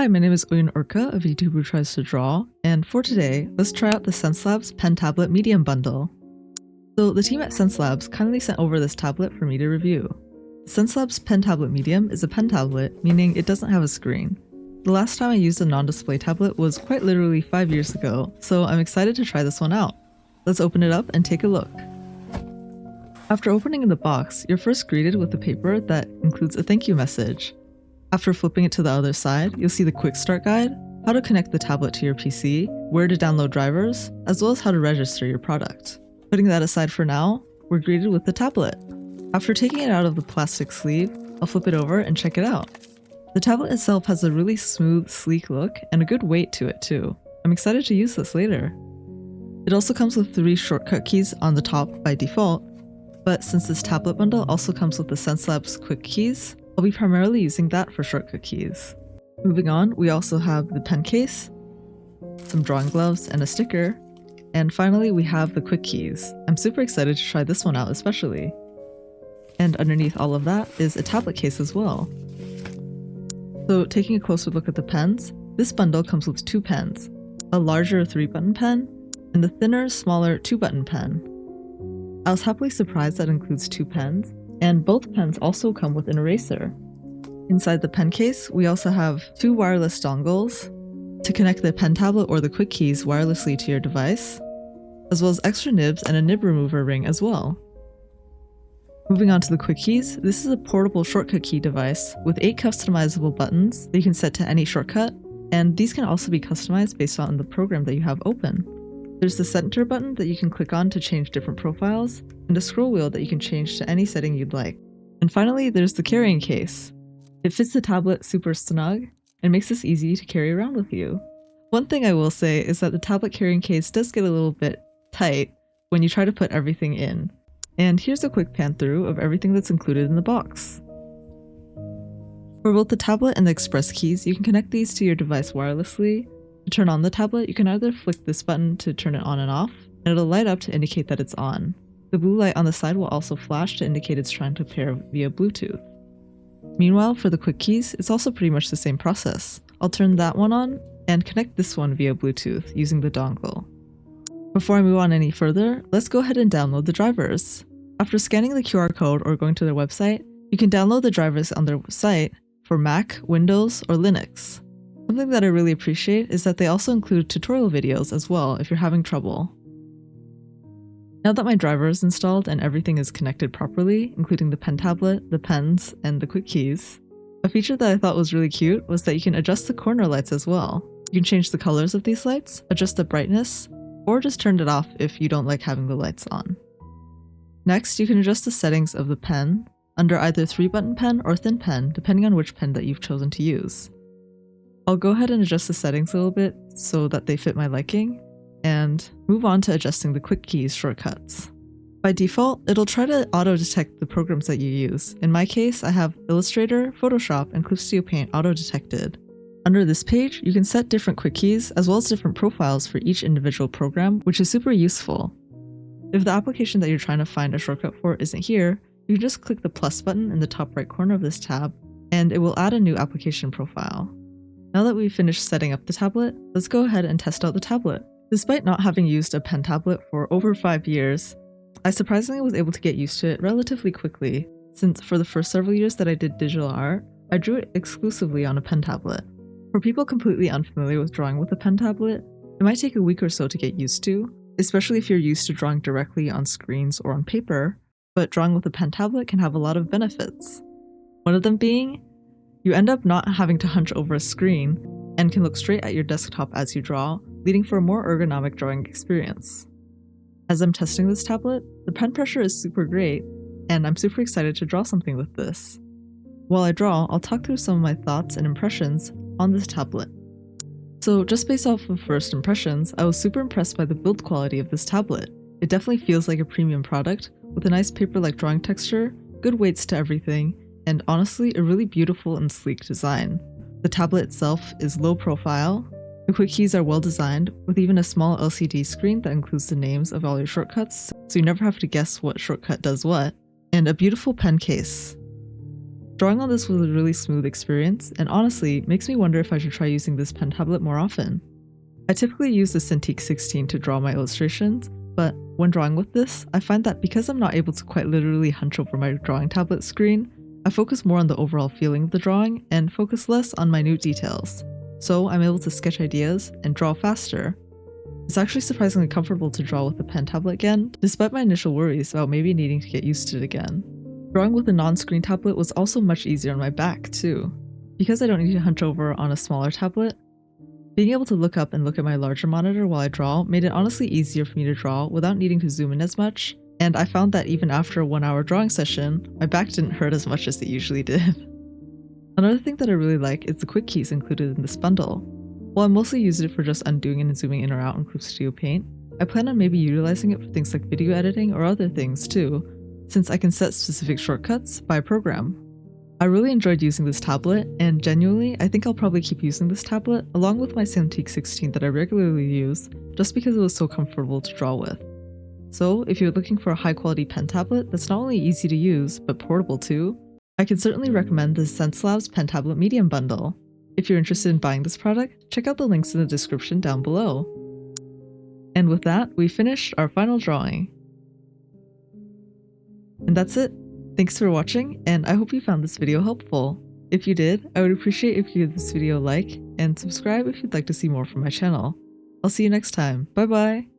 Hi, my name is Oyun Orka, a VTuber who tries to draw, and for today, let's try out the Xencelabs Pen Tablet Medium Bundle. So the team at Xencelabs kindly sent over this tablet for me to review. The Xencelabs Pen Tablet Medium is a pen tablet, meaning it doesn't have a screen. The last time I used a non-display tablet was quite literally 5 years ago, so I'm excited to try this one out. Let's open it up and take a look. After opening the box, you're first greeted with a paper that includes a thank you message. After flipping it to the other side, you'll see the quick start guide, how to connect the tablet to your PC, where to download drivers, as well as how to register your product. Putting that aside for now, we're greeted with the tablet. After taking it out of the plastic sleeve, I'll flip it over and check it out. The tablet itself has a really smooth, sleek look and a good weight to it too. I'm excited to use this later. It also comes with 3 shortcut keys on the top by default, but since this tablet bundle also comes with the Xencelabs quick keys, I'll be primarily using that for shortcut keys. Moving on, we also have the pen case, some drawing gloves, and a sticker. And finally, we have the quick keys. I'm super excited to try this one out especially. And underneath all of that is a tablet case as well. So taking a closer look at the pens, this bundle comes with 2 pens, a larger 3-button pen, and the thinner, smaller 2-button pen. I was happily surprised that it includes 2 pens, and both pens also come with an eraser. Inside the pen case, we also have 2 wireless dongles to connect the pen tablet or the quick keys wirelessly to your device, as well as extra nibs and a nib remover ring as well. Moving on to the quick keys, this is a portable shortcut key device with 8 customizable buttons that you can set to any shortcut, and these can also be customized based on the program that you have open. There's the center button that you can click on to change different profiles, and a scroll wheel that you can change to any setting you'd like. And finally, there's the carrying case. It fits the tablet super snug and makes this easy to carry around with you. One thing I will say is that the tablet carrying case does get a little bit tight when you try to put everything in. And here's a quick pan through of everything that's included in the box. For both the tablet and the express keys, you can connect these to your device wirelessly. To turn on the tablet, you can either flick this button to turn it on and off, and it'll light up to indicate that it's on. The blue light on the side will also flash to indicate it's trying to pair via Bluetooth. Meanwhile, for the quick keys, it's also pretty much the same process. I'll turn that one on and connect this one via Bluetooth using the dongle. Before I move on any further, let's go ahead and download the drivers. After scanning the QR code or going to their website, you can download the drivers on their site for Mac, Windows, or Linux. Something that I really appreciate is that they also include tutorial videos as well if you're having trouble. Now that my driver is installed and everything is connected properly, including the pen tablet, the pens, and the quick keys, a feature that I thought was really cute was that you can adjust the corner lights as well. You can change the colors of these lights, adjust the brightness, or just turn it off if you don't like having the lights on. Next, you can adjust the settings of the pen under either 3-button pen or thin pen, depending on which pen that you've chosen to use. I'll go ahead and adjust the settings a little bit so that they fit my liking, and move on to adjusting the quick keys shortcuts. By default, it'll try to auto-detect the programs that you use. In my case, I have Illustrator, Photoshop, and Speedpaint auto-detected. Under this page, you can set different quick keys as well as different profiles for each individual program, which is super useful. If the application that you're trying to find a shortcut for isn't here, you can just click the plus button in the top right corner of this tab, and it will add a new application profile. Now that we've finished setting up the tablet, let's go ahead and test out the tablet. Despite not having used a pen tablet for over 5 years, I surprisingly was able to get used to it relatively quickly, since for the first several years that I did digital art, I drew it exclusively on a pen tablet. For people completely unfamiliar with drawing with a pen tablet, it might take a week or so to get used to, especially if you're used to drawing directly on screens or on paper, but drawing with a pen tablet can have a lot of benefits. One of them being, you end up not having to hunch over a screen and can look straight at your desktop as you draw, leading for a more ergonomic drawing experience. As I'm testing this tablet, the pen pressure is super great, and I'm super excited to draw something with this. While I draw, I'll talk through some of my thoughts and impressions on this tablet. So just based off of first impressions, I was super impressed by the build quality of this tablet. It definitely feels like a premium product, with a nice paper-like drawing texture, good weights to everything, and honestly, a really beautiful and sleek design. The tablet itself is low profile, the quick keys are well designed, with even a small LCD screen that includes the names of all your shortcuts, so you never have to guess what shortcut does what, and a beautiful pen case. Drawing on this was a really smooth experience, and honestly, makes me wonder if I should try using this pen tablet more often. I typically use the Cintiq 16 to draw my illustrations, but when drawing with this, I find that because I'm not able to quite literally hunch over my drawing tablet screen, I focus more on the overall feeling of the drawing and focus less on minute details, so I'm able to sketch ideas and draw faster. It's actually surprisingly comfortable to draw with the pen tablet again, despite my initial worries about maybe needing to get used to it again. Drawing with a non-screen tablet was also much easier on my back too. Because I don't need to hunch over on a smaller tablet, being able to look up and look at my larger monitor while I draw made it honestly easier for me to draw without needing to zoom in as much, and I found that even after a 1 hour drawing session, my back didn't hurt as much as it usually did. Another thing that I really like is the quick keys included in this bundle. While I mostly use it for just undoing and zooming in or out in Clip Studio Paint, I plan on maybe utilizing it for things like video editing or other things too, since I can set specific shortcuts by program. I really enjoyed using this tablet, and genuinely, I think I'll probably keep using this tablet along with my Cintiq 16 that I regularly use, just because it was so comfortable to draw with. So if you're looking for a high quality pen tablet that's not only easy to use, but portable too, I can certainly recommend the Xencelabs Pen Tablet Medium Bundle. If you're interested in buying this product, check out the links in the description down below. And with that, we finished our final drawing. And that's it. Thanks for watching, and I hope you found this video helpful. If you did, I would appreciate if you give this video a like, and subscribe if you'd like to see more from my channel. I'll see you next time. Bye bye!